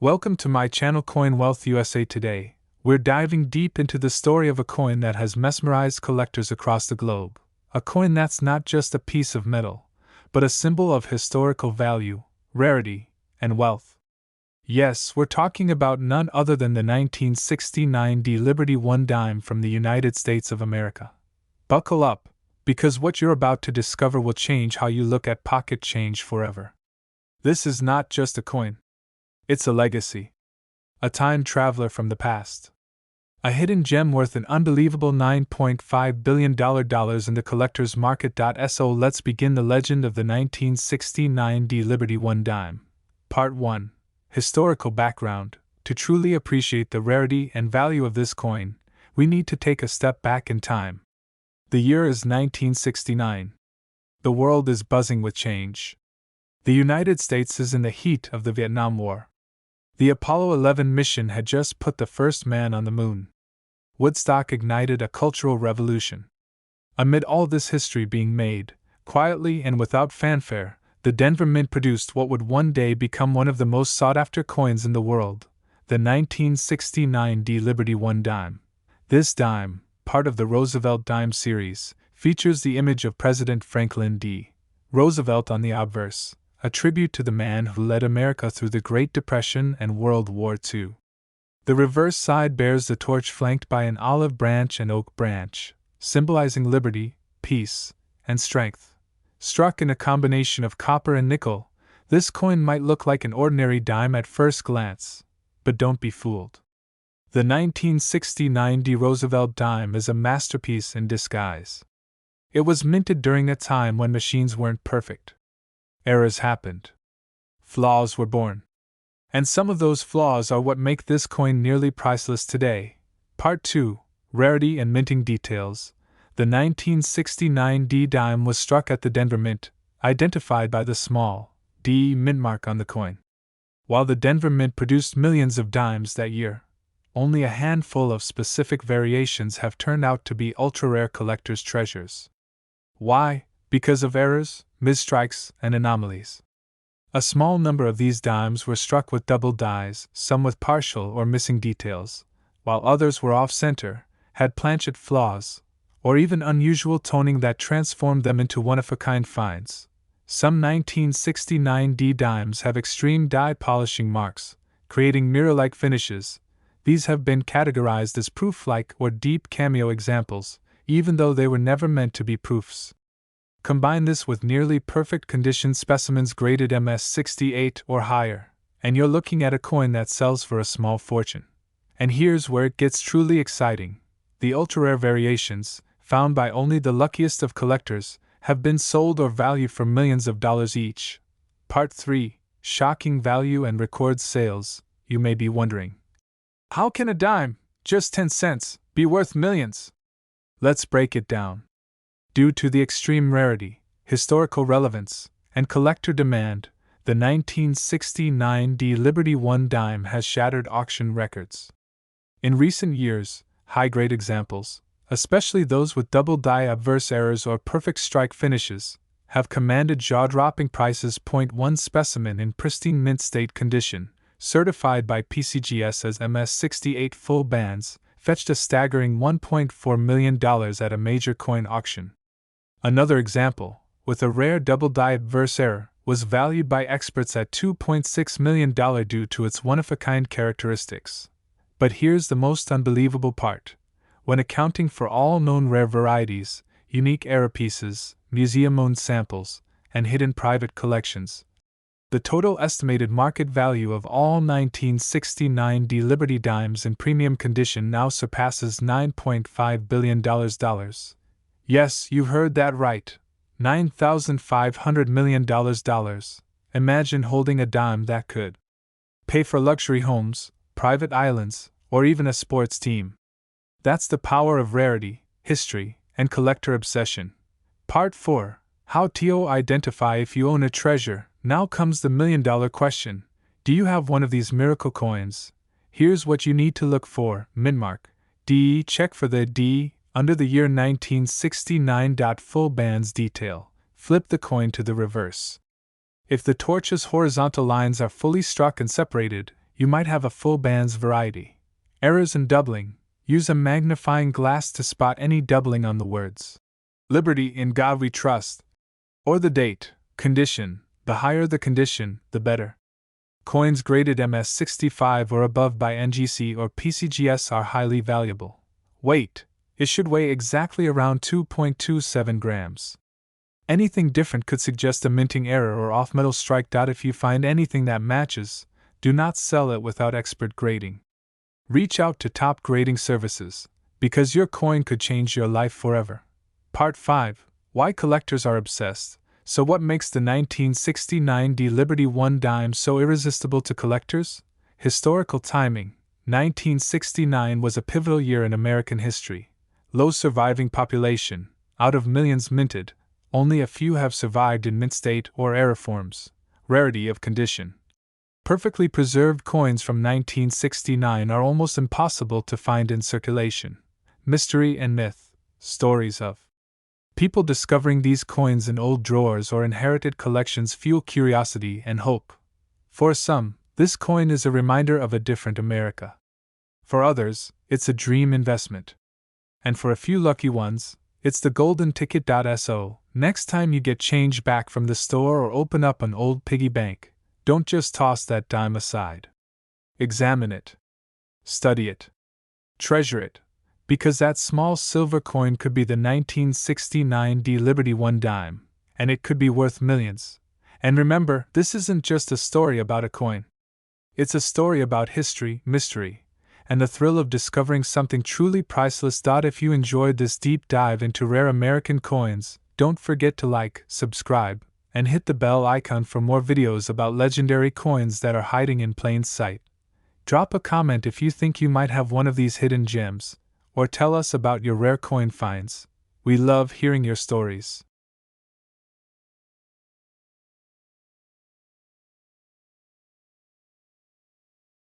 Welcome to my channel Coin Wealth USA. Today, we're diving deep into the story of a coin that has mesmerized collectors across the globe. A coin that's not just a piece of metal, but a symbol of historical value, rarity, and wealth. Yes, we're talking about none other than the 1969 Liberty 1 dime from the United States of America. Buckle up, because what you're about to discover will change how you look at pocket change forever. This is not just a coin. It's a legacy. A time traveler from the past. A hidden gem worth an unbelievable $9.5 billion in the collector's market. So let's begin the legend of the 1969 Liberty 1 dime. Part 1. Historical background. To truly appreciate the rarity and value of this coin, we need to take a step back in time. The year is 1969. The world is buzzing with change. The United States is in the heat of the Vietnam War. The Apollo 11 mission had just put the first man on the moon. Woodstock ignited a cultural revolution. Amid all this history being made, quietly and without fanfare, the Denver Mint produced what would one day become one of the most sought-after coins in the world, the 1969 Liberty 1 dime. This dime, part of the Roosevelt dime series, features the image of President Franklin D. Roosevelt on the obverse, a tribute to the man who led America through the Great Depression and World War II. The reverse side bears the torch flanked by an olive branch and oak branch, symbolizing liberty, peace, and strength. Struck in a combination of copper and nickel, this coin might look like an ordinary dime at first glance, but don't be fooled. The 1969 Roosevelt dime is a masterpiece in disguise. It was minted during a time when machines weren't perfect. Errors happened. Flaws were born. And some of those flaws are what make this coin nearly priceless today. Part 2. Rarity and minting details. The 1969 dime was struck at the Denver Mint, identified by the small D mintmark on the coin. While the Denver Mint produced millions of dimes that year, only a handful of specific variations have turned out to be ultra-rare collector's treasures. Why? Because of errors, misstrikes, and anomalies. A small number of these dimes were struck with double dies, some with partial or missing details, while others were off-center, had planchet flaws, or even unusual toning that transformed them into one-of-a-kind finds. Some 1969 dimes have extreme die polishing marks, creating mirror-like finishes. These have been categorized as proof-like or deep cameo examples, even though they were never meant to be proofs. Combine this with nearly perfect condition specimens graded MS68 or higher, and you're looking at a coin that sells for a small fortune. And here's where it gets truly exciting. The ultra-rare variations, found by only the luckiest of collectors, have been sold or valued for millions of dollars each. Part 3. Shocking value and record sales. You may be wondering, how can a dime, just 10 cents, be worth millions? Let's break it down. Due to the extreme rarity, historical relevance, and collector demand, the 1969 Liberty 1 dime has shattered auction records. In recent years, high-grade examples, especially those with double die obverse errors or perfect strike finishes, have commanded jaw-dropping prices. One specimen in pristine mint state condition, certified by PCGS as MS68 full bands, fetched a staggering $1.4 million at a major coin auction. Another example, with a rare double die obverse error, was valued by experts at $2.6 million due to its one-of-a-kind characteristics. But here's the most unbelievable part. When accounting for all known rare varieties, unique error pieces, museum-owned samples, and hidden private collections, the total estimated market value of all 1969 Liberty dimes in premium condition now surpasses $9.5 billion. Yes, you heard that right. $9,500 million. Imagine holding a dime that could pay for luxury homes, private islands, or even a sports team. That's the power of rarity, history, and collector obsession. Part 4. How to identify if you own a treasure. Now comes the million-dollar question. Do you have one of these miracle coins? Here's what you need to look for. Mintmark. D. Check for the D under the year 1969. Full bands detail. Flip the coin to the reverse. If the torch's horizontal lines are fully struck and separated, you might have a full band's variety. Errors in doubling. Use a magnifying glass to spot any doubling on the words "Liberty, in God we trust," or the date, condition. The higher the condition, the better. Coins graded MS65 or above by NGC or PCGS are highly valuable. Weight. It should weigh exactly around 2.27 grams. Anything different could suggest a minting error or off-metal strike. If you find anything that matches, do not sell it without expert grading. Reach out to top grading services, because your coin could change your life forever. Part 5. Why collectors are obsessed. So what makes the 1969 Liberty 1 dime so irresistible to collectors? Historical timing. 1969 was a pivotal year in American history. Low surviving population. Out of millions minted, only a few have survived in mint state or error forms. Rarity of condition. Perfectly preserved coins from 1969 are almost impossible to find in circulation. Mystery and myth. Stories of people discovering these coins in old drawers or inherited collections fuel curiosity and hope. For some, this coin is a reminder of a different America. For others, it's a dream investment. And for a few lucky ones, it's the golden ticket. So, next time you get change back from the store or open up an old piggy bank, don't just toss that dime aside. Examine it. Study it. Treasure it. Because that small silver coin could be the 1969 Liberty 1 dime, and it could be worth millions. And remember, this isn't just a story about a coin. It's a story about history, mystery, and the thrill of discovering something truly priceless. If you enjoyed this deep dive into rare American coins, don't forget to like, subscribe, and hit the bell icon for more videos about legendary coins that are hiding in plain sight. Drop a comment if you think you might have one of these hidden gems, or tell us about your rare coin finds. We love hearing your stories.